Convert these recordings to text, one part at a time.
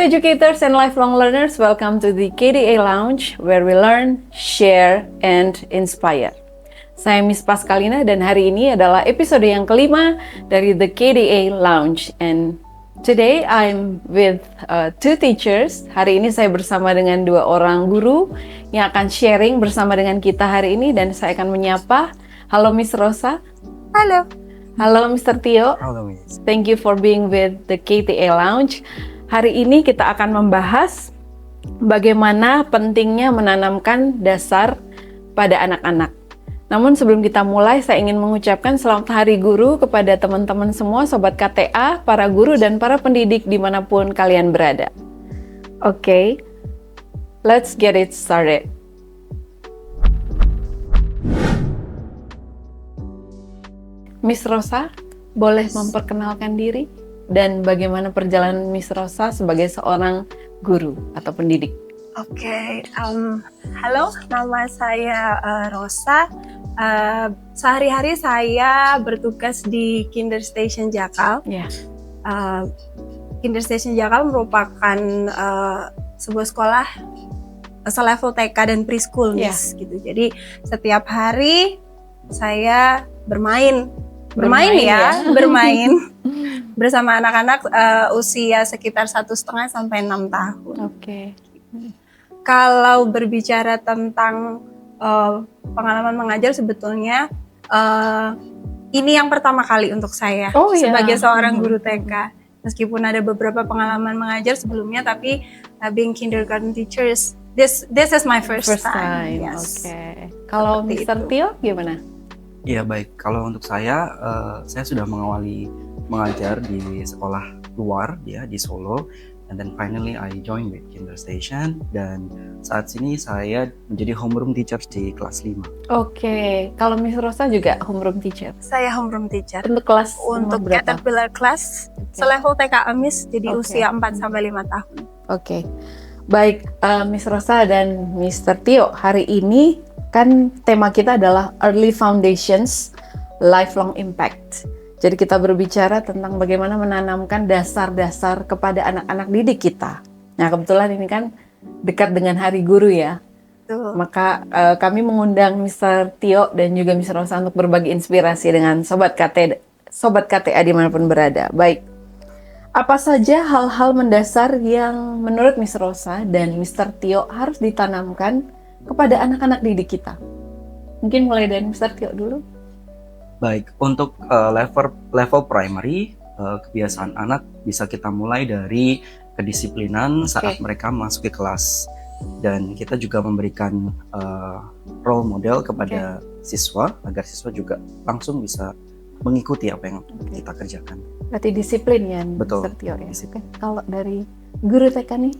educators and lifelong learners, welcome to the KDA Lounge where we learn, share, and inspire. Saya Miss Pascalina dan hari ini adalah episode yang kelima dari the KDA Lounge. And today I'm with two teachers. Hari ini saya bersama dengan dua orang guru yang akan sharing bersama dengan kita hari ini dan saya akan menyapa. Halo Miss Rosa. Halo. Halo Mr. Tio. Halo Miss. Thank you for being with the KTA Lounge. Hari ini kita akan membahas bagaimana pentingnya menanamkan dasar pada anak-anak. Namun sebelum kita mulai, saya ingin mengucapkan selamat Hari Guru kepada teman-teman semua, Sobat KTA, para guru dan para pendidik dimanapun kalian berada. Oke, let's get it started. Miss Rosa, boleh memperkenalkan diri? Dan bagaimana perjalanan Miss Rosa sebagai seorang guru atau pendidik? Oke, halo, nama saya Rosa. Sehari-hari saya bertugas di Kinderstation Jakal. Ya. Kinderstation Jakal merupakan sebuah sekolah selevel TK dan preschool, Miss, gitu. Jadi setiap hari saya bermain bersama anak-anak usia sekitar 1,5 sampai 6 tahun. Oke. Kalau berbicara tentang pengalaman mengajar, sebetulnya ini yang pertama kali untuk saya sebagai seorang guru TK. Meskipun ada beberapa pengalaman mengajar sebelumnya, tapi being kindergarten teachers, this is my first time. Yes. Oke. Kalau Mr. Tio gimana? Iya baik, kalau untuk saya sudah mengawali mengajar di sekolah luar ya di Solo, and then finally I joined with Kinderstation dan saat ini saya menjadi homeroom teacher di kelas 5. Oke, kalau Miss Rosa juga homeroom teacher? Saya homeroom teacher. Untuk kelas untuk berapa? Caterpillar class, selevel TK Miss, jadi usia 4 sampai 5 tahun. Oke. Baik, Miss Rosa dan Mr. Tio, hari ini kan tema kita adalah Early Foundations, Lifelong Impact. Jadi kita berbicara tentang bagaimana menanamkan dasar-dasar kepada anak-anak didik kita. Nah kebetulan ini kan dekat dengan Hari Guru ya. Tuh. Maka kami mengundang Mr. Tio dan juga Miss Rosa untuk berbagi inspirasi dengan Sobat KTA dimanapun berada. Baik, apa saja hal-hal mendasar yang menurut Miss Rosa dan Mr. Tio harus ditanamkan kepada anak-anak didik kita? Mungkin mulai dari Mr. Tio dulu. Baik, untuk level primary, kebiasaan anak bisa kita mulai dari kedisiplinan saat mereka masuk ke kelas. Dan kita juga memberikan role model kepada siswa, agar siswa juga langsung bisa mengikuti apa yang kita kerjakan. Berarti disiplin ya, Betul. Mr. Tio ya. Kalau dari guru TK nih?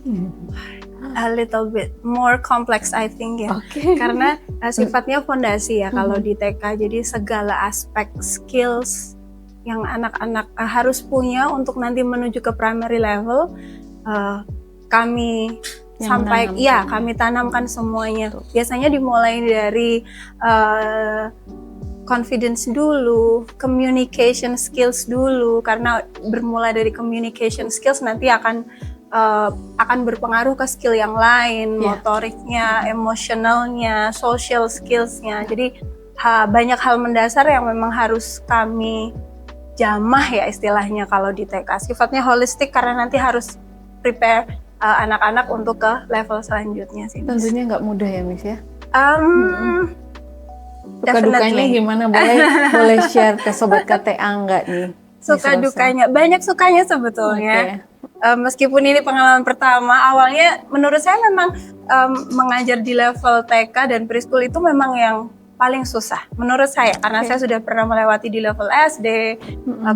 A little bit more complex I think ya. Karena sifatnya fondasi ya kalau di TK. Jadi segala aspek skills yang anak-anak harus punya untuk nanti menuju ke primary level, kami kami tanamkan semuanya. Biasanya dimulai dari confidence dulu, communication skills dulu, karena bermula dari communication skills nanti akan berpengaruh ke skill yang lain, motoriknya, emosionalnya, social skillsnya. Jadi banyak hal mendasar yang memang harus kami jamah ya istilahnya kalau di TK. Sifatnya holistik karena nanti harus prepare anak-anak untuk ke level selanjutnya sih. Tentunya nggak mudah ya Miss ya? Suka dukanya gimana? Boleh share ke Sobat KTA nggak nih? Suka dukanya, banyak sukanya sebetulnya. Meskipun ini pengalaman pertama, awalnya menurut saya memang mengajar di level TK dan preschool itu memang yang paling susah menurut saya, karena saya sudah pernah melewati di level SD,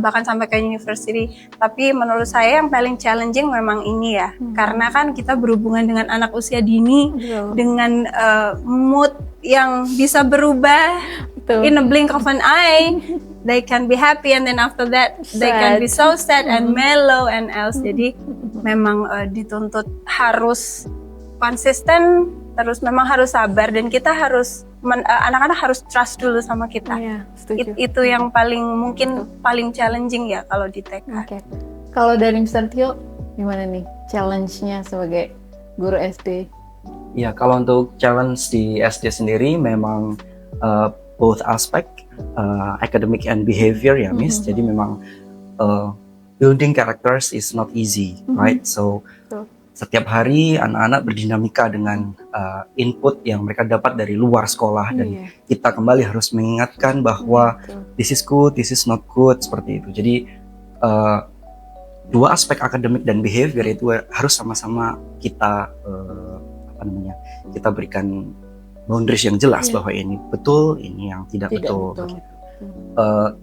bahkan sampai ke university. Tapi menurut saya yang paling challenging memang ini ya, karena kan kita berhubungan dengan anak usia dini, dengan mood yang bisa berubah in a blink of an eye. They can be happy and then after that they can be so sad and mellow and else. Jadi memang dituntut harus konsisten, terus memang harus sabar, dan kita harus anak-anak harus trust dulu sama kita. Itu yang paling mungkin paling challenging ya kalau di TK. Kalau dari Mr. Tio Gimana nih challenge-nya sebagai guru SD? Ya, kalau untuk challenge di SD sendiri memang both aspek academic and behavior ya, Miss. Jadi memang building characters is not easy, right? So setiap hari anak-anak berdinamika dengan input yang mereka dapat dari luar sekolah dan kita kembali harus mengingatkan bahwa this is good, this is not good, seperti itu. Jadi dua aspek akademik dan behavior itu harus sama-sama kita kita berikan boundaries yang jelas bahwa ini betul, ini yang tidak betul.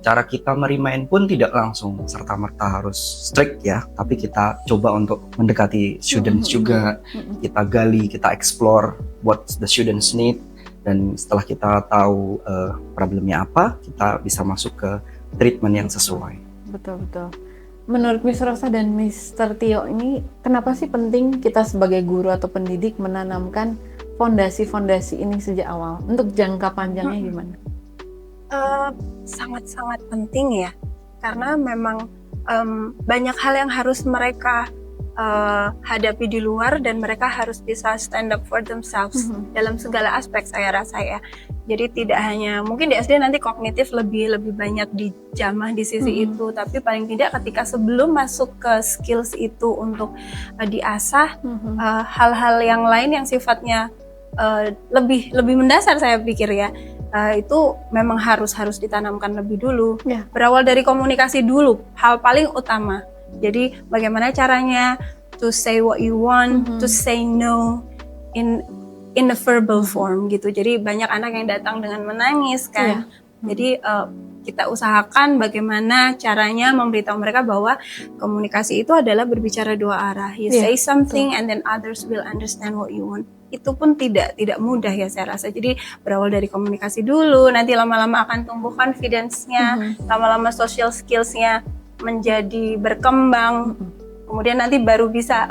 Cara kita merimain pun tidak langsung serta-merta harus strict ya, tapi kita coba untuk mendekati students juga, kita gali, kita explore what the students need, dan setelah kita tahu problemnya apa, kita bisa masuk ke treatment yang sesuai. Betul. Menurut Miss Rosa dan Mr. Tio ini, kenapa sih penting kita sebagai guru atau pendidik menanamkan fondasi-fondasi ini sejak awal? Untuk jangka panjangnya gimana? Sangat-sangat penting ya, karena memang banyak hal yang harus mereka hadapi di luar dan mereka harus bisa stand up for themselves dalam segala aspek, saya rasa ya. Jadi tidak hanya mungkin di SD nanti kognitif lebih banyak dijamah di sisi itu, tapi paling tidak ketika sebelum masuk ke skills itu untuk diasah hal-hal yang lain yang sifatnya lebih mendasar, saya pikir ya. Itu memang harus ditanamkan lebih dulu. Berawal dari komunikasi dulu, hal paling utama. Jadi bagaimana caranya to say what you want, to say no in a verbal form gitu. Jadi banyak anak yang datang dengan menangis kan. Jadi kita usahakan bagaimana caranya memberitahu mereka bahwa komunikasi itu adalah berbicara dua arah. You say something and then others will understand what you want. Itu pun tidak mudah ya saya rasa. Jadi berawal dari komunikasi dulu, nanti lama-lama akan tumbuh confidence-nya, lama-lama social skills-nya menjadi berkembang. Kemudian nanti baru bisa,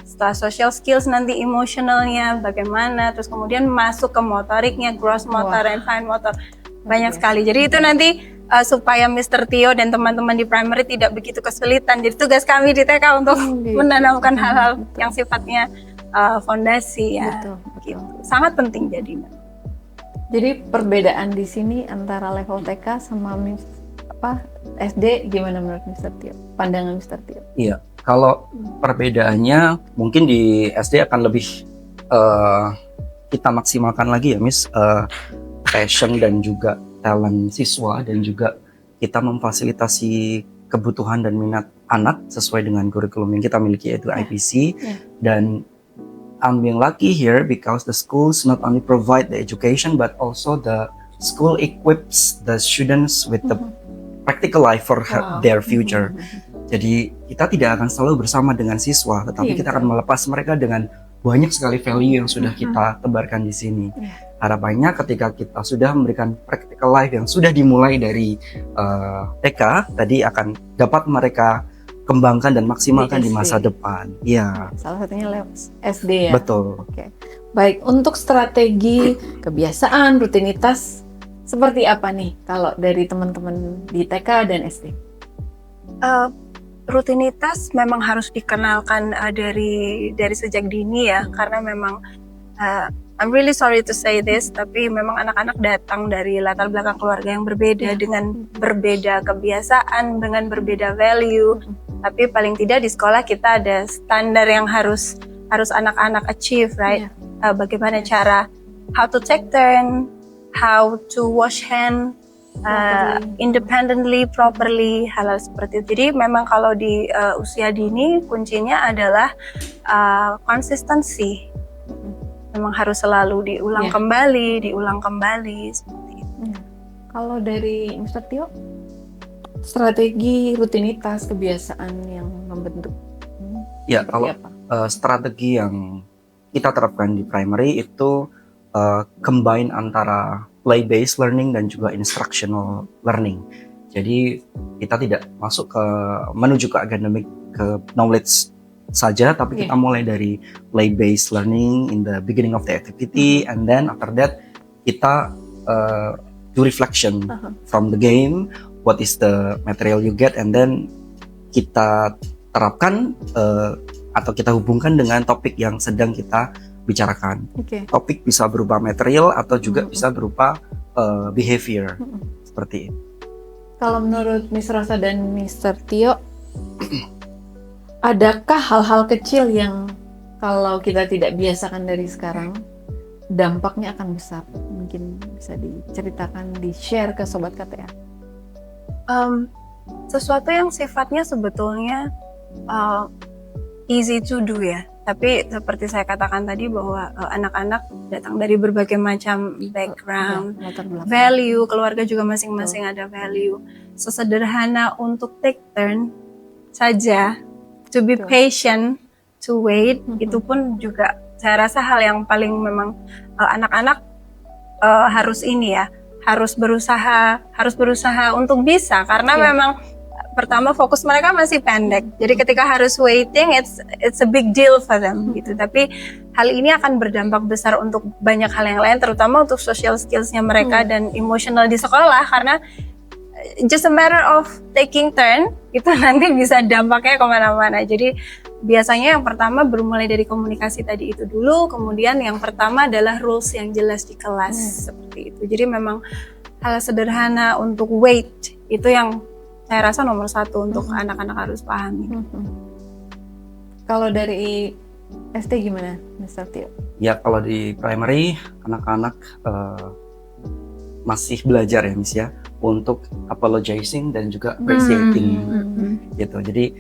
setelah social skills nanti emotionalnya bagaimana, terus kemudian masuk ke motoriknya, gross motor and fine motor, banyak sekali. Jadi itu nanti supaya Mr. Tio dan teman-teman di primary tidak begitu kesulitan. Jadi tugas kami di TK untuk menanamkan hal-hal yang sifatnya fondasi ya. Gitu. Sangat penting jadinya. Jadi perbedaan di sini antara level TK sama SD gimana menurut Mr. Tio? Pandangan Mr. Tio? Iya. Kalau perbedaannya mungkin di SD akan lebih kita maksimalkan lagi ya, Miss, passion dan juga talent siswa, dan juga kita memfasilitasi kebutuhan dan minat anak sesuai dengan kurikulum yang kita miliki, yaitu IPC. Dan I'm being lucky here because the schools not only provide the education but also the school equips the students with the practical life for their future. Jadi kita tidak akan selalu bersama dengan siswa, tetapi kita akan melepas mereka dengan banyak sekali value yang sudah kita tebarkan di sini. Harapannya ketika kita sudah memberikan practical life yang sudah dimulai dari TK tadi akan dapat mereka kembangkan dan maksimalkan di masa depan. Iya. Salah satunya lewat SD ya. Betul. Oke. Baik, untuk strategi, kebiasaan, rutinitas seperti apa nih kalau dari teman-teman di TK dan SD? Rutinitas memang harus dikenalkan dari sejak dini ya, karena memang I'm really sorry to say this, tapi memang anak-anak datang dari latar belakang keluarga yang berbeda, dengan berbeda kebiasaan, dengan berbeda value. Tapi paling tidak di sekolah kita ada standar yang harus anak-anak achieve, right? Bagaimana cara how to take turn, how to wash hand independently, properly, hal-hal seperti itu. Jadi memang kalau di usia dini kuncinya adalah konsistensi. Memang harus selalu diulang kembali seperti itu. Kalau dari Mr. Tio, strategi, rutinitas, kebiasaan yang membentuk. Ya, kalau strategi yang kita terapkan di primary itu combine antara play-based learning dan juga instructional learning. Jadi kita tidak menuju ke akademik, ke knowledge saja, tapi kita mulai dari play-based learning in the beginning of the activity, and then after that kita do reflection from the game, what is the material you get, and then kita terapkan atau kita hubungkan dengan topik yang sedang kita bicarakan. Topik bisa berupa material atau juga bisa berupa behavior seperti itu. Kalau menurut Miss Rosa dan Mr. Tio, adakah hal-hal kecil yang kalau kita tidak biasakan dari sekarang, dampaknya akan besar? Mungkin bisa diceritakan, di-share ke Sobat KTA. Sesuatu yang sifatnya sebetulnya easy to do ya. Tapi seperti saya katakan tadi bahwa anak-anak datang dari berbagai macam background, value, keluarga juga masing-masing ada value. Sesederhana untuk take turn saja, to be patient, to wait, itu pun juga saya rasa hal yang paling memang anak-anak harus ini ya, harus berusaha untuk bisa, karena memang pertama fokus mereka masih pendek. Jadi ketika harus waiting, it's a big deal for them gitu. Tapi hal ini akan berdampak besar untuk banyak hal yang lain, terutama untuk social skills-nya mereka dan emotional di sekolah, karena just a matter of taking turn itu nanti bisa dampaknya kemana-mana. Jadi biasanya yang pertama bermulai dari komunikasi tadi itu dulu, kemudian yang pertama adalah rules yang jelas di kelas seperti itu. Jadi memang hal sederhana untuk wait itu yang saya rasa nomor satu untuk anak-anak harus pahami. Kalau dari SD gimana, Mr. Tio? Ya, kalau di primary anak-anak masih belajar ya, Miss ya, untuk apologizing dan juga appreciating gitu. Jadi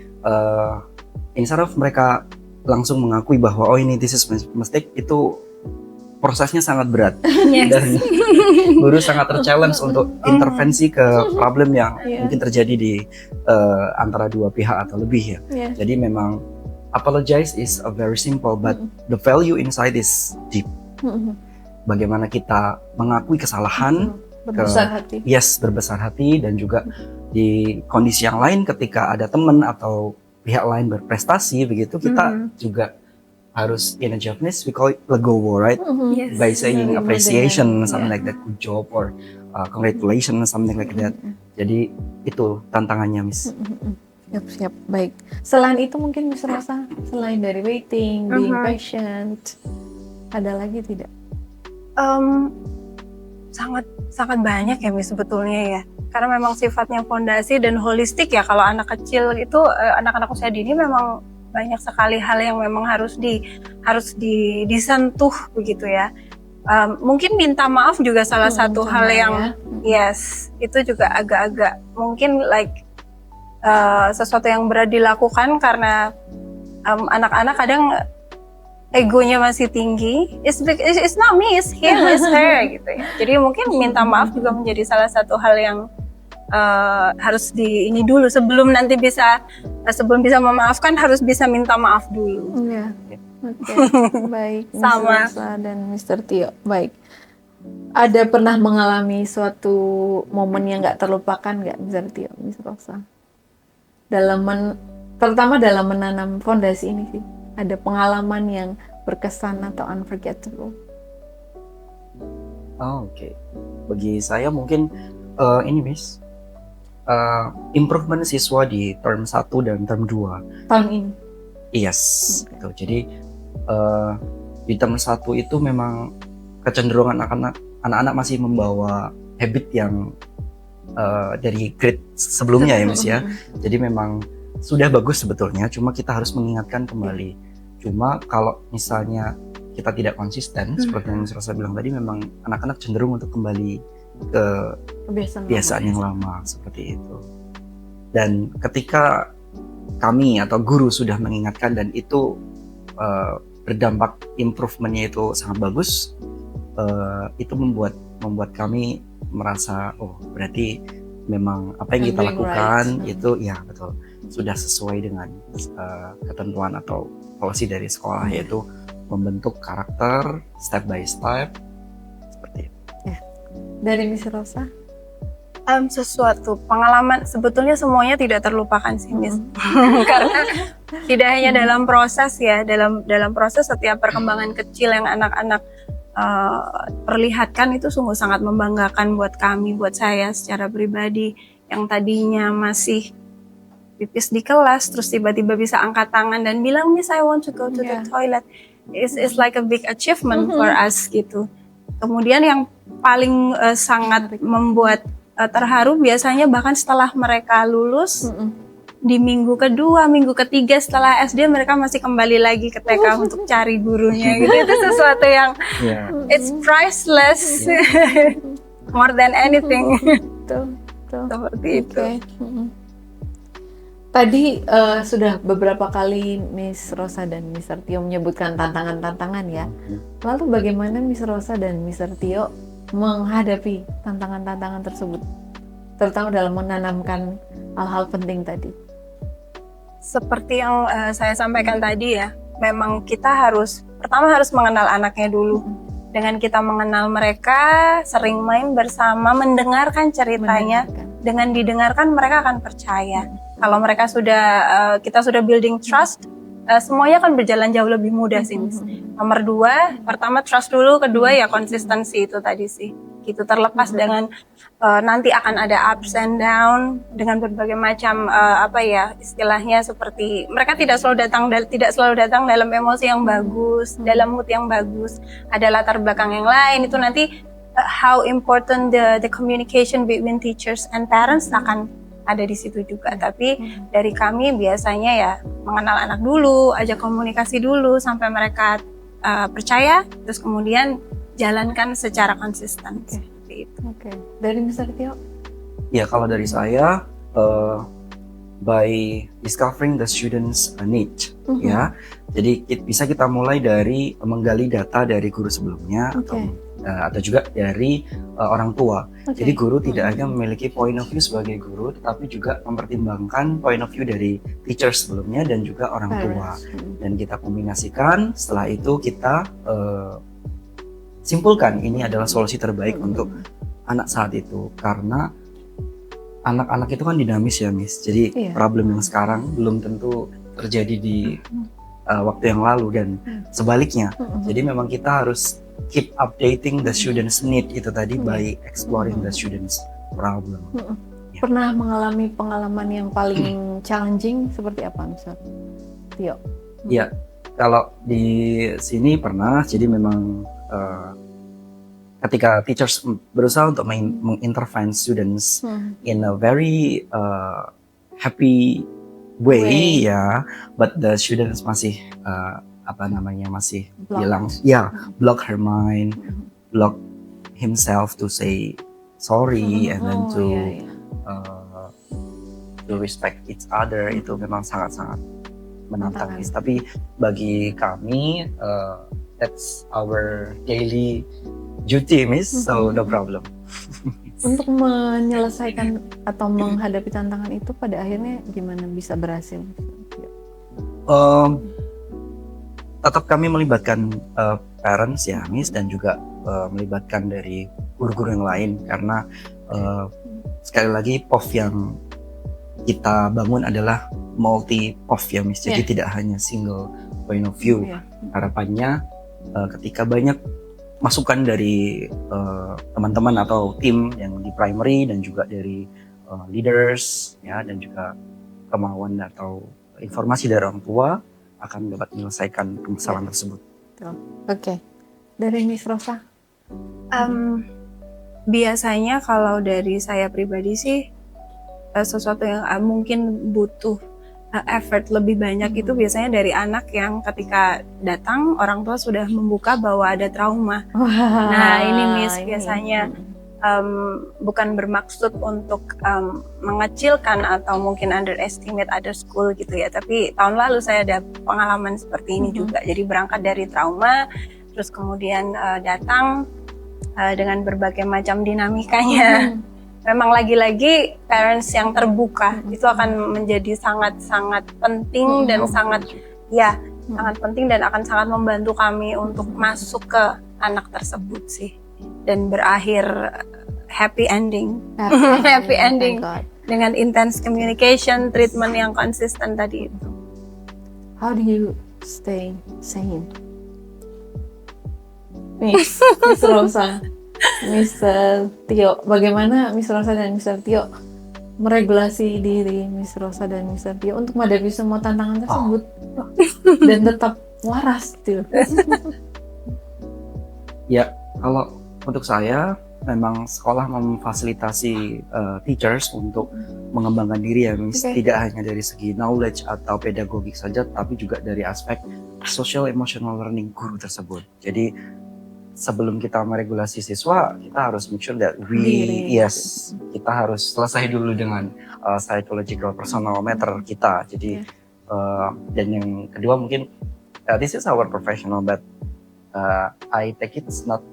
instead of mereka langsung mengakui bahwa oh ini this is mistake, itu prosesnya sangat berat dan guru sangat ter-challenge untuk intervensi ke problem yang mungkin terjadi di antara dua pihak atau lebih ya. Jadi memang apologize is a very simple but the value inside is deep. Bagaimana kita mengakui kesalahan, berbesar hati. Yes, berbesar hati, dan juga di kondisi yang lain ketika ada teman atau pihak lain berprestasi begitu, kita juga harus, in a Japanese we call it legowo, right? Yes. By saying appreciation, something like that, good job or congratulations, something like that. Jadi itu tantangannya, Miss. Siap, baik. Selain itu mungkin bisa rasa, selain dari waiting, being patient, ada lagi tidak? Sangat banyak ya, Miss, sebetulnya ya. Karena memang sifatnya fondasi dan holistik ya. Kalau anak kecil itu, anak-anak usia dini memang banyak sekali hal yang memang harus disentuh begitu ya. Mungkin minta maaf juga salah satu hal yang yes, itu juga agak-agak mungkin like sesuatu yang berat dilakukan karena anak-anak kadang egonya masih tinggi. It's not me, it's him, it's her gitu ya. Jadi mungkin minta maaf juga menjadi salah satu hal yang harus ini dulu sebelum bisa memaafkan, harus bisa minta maaf dulu. Iya. Oke. Baik. Sama. Rosa dan Mr. Tio. Baik. Ada pernah mengalami suatu momen yang nggak terlupakan nggak, Mr. Tio, Miss Rosa? Terutama dalam menanam fondasi ini sih. Ada pengalaman yang berkesan atau unforgettable? Oke. Bagi saya mungkin ini, Miss. Improvement siswa di term 1 dan term 2 tahun ini. Yes, gitu. Jadi di term 1 itu memang kecenderungan anak-anak masih membawa habit yang dari grade sebelumnya ya, Miss ya. Jadi memang sudah bagus sebetulnya, cuma kita harus mengingatkan kembali. Cuma kalau misalnya kita tidak konsisten seperti yang Miss Rosa bilang tadi, memang anak-anak cenderung untuk kembali ke kebiasaan yang lama seperti itu. Dan ketika kami atau guru sudah mengingatkan dan itu berdampak, improvementnya itu sangat bagus, itu membuat kami merasa oh berarti memang apa yang kita lakukan itu ya betul sudah sesuai dengan ketentuan atau polisi dari sekolah, yaitu membentuk karakter step by step seperti itu. Dari Miss Rosa? Sesuatu pengalaman, sebetulnya semuanya tidak terlupakan sih, Miss. Karena tidak hanya dalam proses ya, dalam proses setiap perkembangan kecil yang anak-anak perlihatkan itu sungguh sangat membanggakan buat kami, buat saya secara pribadi yang tadinya masih pipis di kelas terus tiba-tiba bisa angkat tangan dan bilang, Miss, I want to go to the toilet. It's like a big achievement for us gitu. Kemudian yang paling sangat membuat terharu biasanya bahkan setelah mereka lulus di minggu kedua, minggu ketiga setelah SD mereka masih kembali lagi ke TK untuk cari gurunya gitu. Itu sesuatu yang it's priceless more than anything. Betul. Seperti itu. Tadi sudah beberapa kali Miss Rosa dan Mr. Tio menyebutkan tantangan-tantangan ya. Lalu bagaimana Miss Rosa dan Mr. Tio menghadapi tantangan-tantangan tersebut? Terutama dalam menanamkan hal-hal penting tadi. Seperti yang saya sampaikan tadi ya, memang kita pertama harus mengenal anaknya dulu. Dengan kita mengenal mereka, sering main bersama, mendengarkan ceritanya. Dengan didengarkan mereka akan percaya. Kalau mereka kita sudah building trust, semuanya akan berjalan jauh lebih mudah sih, Miss. Nomor 2, pertama trust dulu, kedua ya konsistensi itu tadi sih. Gitu terlepas dengan nanti akan ada ups and down dengan berbagai macam istilahnya seperti mereka tidak selalu datang dalam emosi yang bagus, dalam mood yang bagus. Ada latar belakang yang lain itu nanti how important the communication between teachers and parents akan ada di situ juga. Tapi dari kami biasanya ya mengenal anak dulu, ajak komunikasi dulu sampai mereka percaya, terus kemudian jalankan secara konsisten. Seperti itu. Dari Mr. Tio? Ya, kalau dari saya by discovering the students' need, ya. Jadi bisa kita mulai dari menggali data dari guru sebelumnya atau juga dari orang tua. Jadi guru tidak hanya memiliki point of view sebagai guru, tetapi juga mempertimbangkan point of view dari teacher sebelumnya dan juga orang tua. Dan kita kombinasikan, setelah itu kita simpulkan ini adalah solusi terbaik untuk anak saat itu. Karena anak-anak itu kan dinamis ya, Miss. Jadi problem yang sekarang belum tentu terjadi di waktu yang lalu dan sebaliknya. Jadi memang kita harus keep updating the students' need itu tadi by exploring the students' problem. Pernah mengalami pengalaman yang paling challenging seperti apa, Mister Tio? Ya, kalau di sini pernah. Jadi memang ketika teachers berusaha untuk mengintervene students in a very happy way, ya, but the students masih masih bilang block her mind, block himself to say sorry and then to respect each other. Itu memang sangat-sangat menantang, Miss. Tapi bagi kami that's our daily duty, Miss, so no problem. Untuk menyelesaikan atau menghadapi tantangan itu pada akhirnya gimana bisa berhasil? Tetap kami melibatkan parents ya, Miss, dan juga melibatkan dari guru-guru yang lain karena sekali lagi POV yang kita bangun adalah multi POV ya, Miss. Jadi tidak hanya single point of view. Harapannya ketika banyak masukan dari teman-teman atau tim yang di primary dan juga dari leaders ya, dan juga kemauan atau informasi dari orang tua akan dapat menyelesaikan permasalahan tersebut. Dari Miss Rosa? Biasanya kalau dari saya pribadi sih sesuatu yang mungkin butuh effort lebih banyak itu biasanya dari anak yang ketika datang orang tua sudah membuka bahwa ada trauma. Nah ini Miss biasanya bukan bermaksud untuk mengecilkan atau mungkin underestimate other school gitu ya, tapi tahun lalu saya ada pengalaman seperti ini juga. Jadi berangkat dari trauma, terus kemudian datang dengan berbagai macam dinamikanya. Memang lagi-lagi parents yang terbuka itu akan menjadi sangat-sangat penting dan sangat penting dan akan sangat membantu kami untuk masuk ke anak tersebut sih dan berakhir happy ending dengan intense communication, treatment yang konsisten tadi itu. How do you stay sane? Miss Rosa, Mr. Tio, bagaimana Miss Rosa dan Mr. Tio meregulasi diri Miss Rosa dan Mr. Tio untuk menghadapi semua tantangan tersebut dan tetap waras tuh? Ya, kalau untuk saya memang sekolah memfasilitasi teachers untuk mengembangkan diri ya, Miss. Oke. Tidak hanya dari segi knowledge atau pedagogik saja, tapi juga dari aspek social emotional learning guru tersebut. Jadi sebelum kita meregulasi siswa, kita harus make sure that Diri. kita harus selesai dulu dengan psychological personometer kita. Jadi dan yang kedua mungkin this is our professional, but I take it's not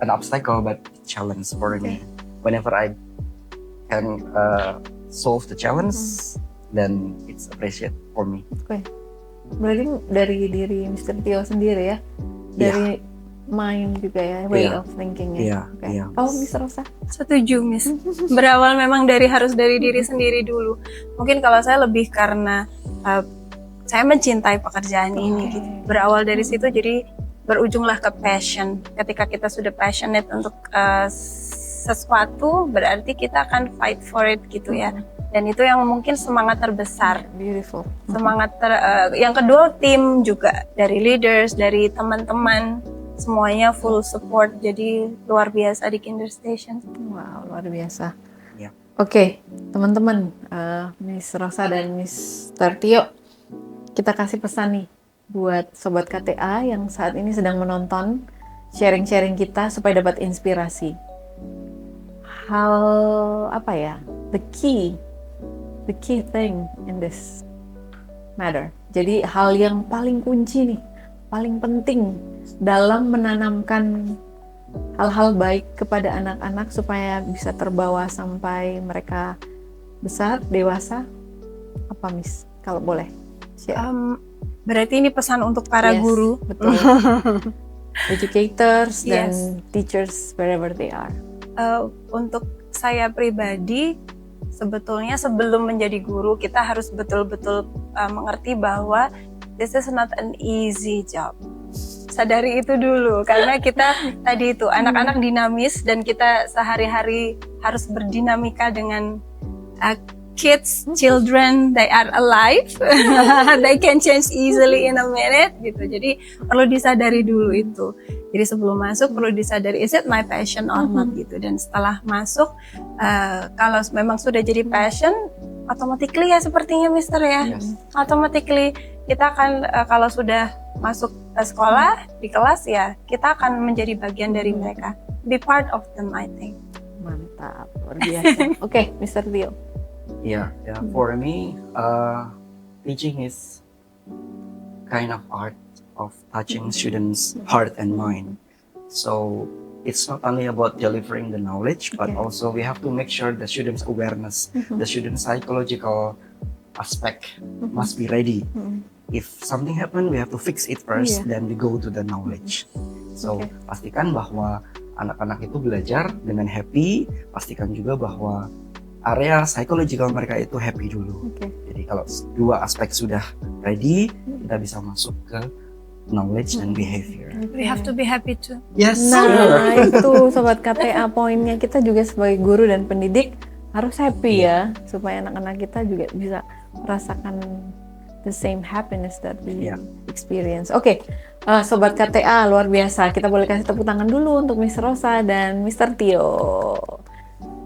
an obstacle but challenge for me. Whenever I can solve the challenge, then it's appreciated for me. Oke. Berarti dari diri Mr. Tio sendiri ya, dari mind juga ya, way of thinking ya. Iya. Oh, Miss Rosa? Setuju, Miss. Berawal memang harus dari diri sendiri dulu. Mungkin kalau saya lebih karena saya mencintai pekerjaan ini. Gitu. Berawal dari situ, jadi berujunglah ke passion. Ketika kita sudah passionate untuk sesuatu, berarti kita akan fight for it gitu ya. Dan itu yang mungkin semangat terbesar. Beautiful. Semangat yang kedua, tim juga, dari leaders, dari teman-teman, semuanya full support. Jadi luar biasa di Kinder Station. Wow, luar biasa. Ya. Oke, teman-teman, Miss Rosa dan Mr. Tio, kita kasih pesan nih buat Sobat KTA yang saat ini sedang menonton sharing-sharing kita supaya dapat inspirasi. Hal apa ya? The key thing in this matter. Jadi hal yang paling kunci nih, paling penting dalam menanamkan hal-hal baik kepada anak-anak supaya bisa terbawa sampai mereka besar, dewasa. Apa, Miss? Kalau boleh share. Berarti ini pesan untuk para guru. Betul. Educators dan teachers wherever they are. Untuk saya pribadi, sebetulnya sebelum menjadi guru, kita harus betul-betul mengerti bahwa this is not an easy job. Sadari itu dulu, karena kita tadi itu anak-anak dinamis dan kita sehari-hari harus berdinamika dengan kids, children, they are alive, they can change easily in a minute gitu. Jadi perlu disadari dulu itu. Jadi sebelum masuk perlu disadari, is it my passion or not gitu. Dan setelah masuk, kalau memang sudah jadi passion, automatically ya sepertinya Mister ya, automatically kita akan kalau sudah masuk ke sekolah di kelas ya, kita akan menjadi bagian dari mereka, be part of them, I think. Mantap, luar biasa. Oke, Mr. Tio. Yeah, for me, teaching is kind of art of touching students' heart and mind. So it's not only about delivering the knowledge, but also we have to make sure the students' awareness, the students' psychological aspect must be ready. If something happen, we have to fix it first, then we go to the knowledge. So pastikan bahwa anak-anak itu belajar dengan happy, pastikan juga bahwa area psychological mereka itu happy dulu. Jadi kalau dua aspek sudah ready, kita bisa masuk ke knowledge dan behavior. We have to be happy too. Yes. Nah, itu Sobat KTA poinnya, kita juga sebagai guru dan pendidik harus happy ya, supaya anak-anak kita juga bisa merasakan the same happiness that we experience. Oke, Sobat KTA luar biasa. Kita boleh kasih tepuk tangan dulu untuk Miss Rosa dan Mr. Tio.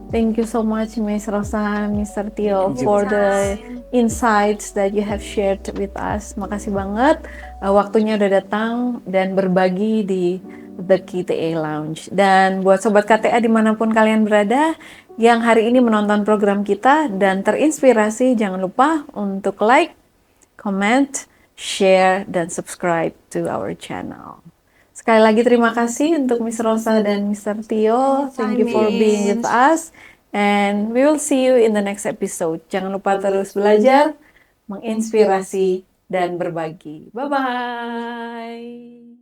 Thank you so much, Miss Rosa, Mr. Tio, for the insights that you have shared with us. Makasih banget, waktunya udah datang dan berbagi di The KTA Lounge. Dan buat Sobat KTA dimanapun kalian berada, yang hari ini menonton program kita dan terinspirasi, jangan lupa untuk like, comment, share, dan subscribe to our channel. Sekali lagi terima kasih untuk Miss Rosa dan Mr. Tio. Thank you for being with us. And we will see you in the next episode. Jangan lupa terus belajar, menginspirasi, dan berbagi. Bye-bye.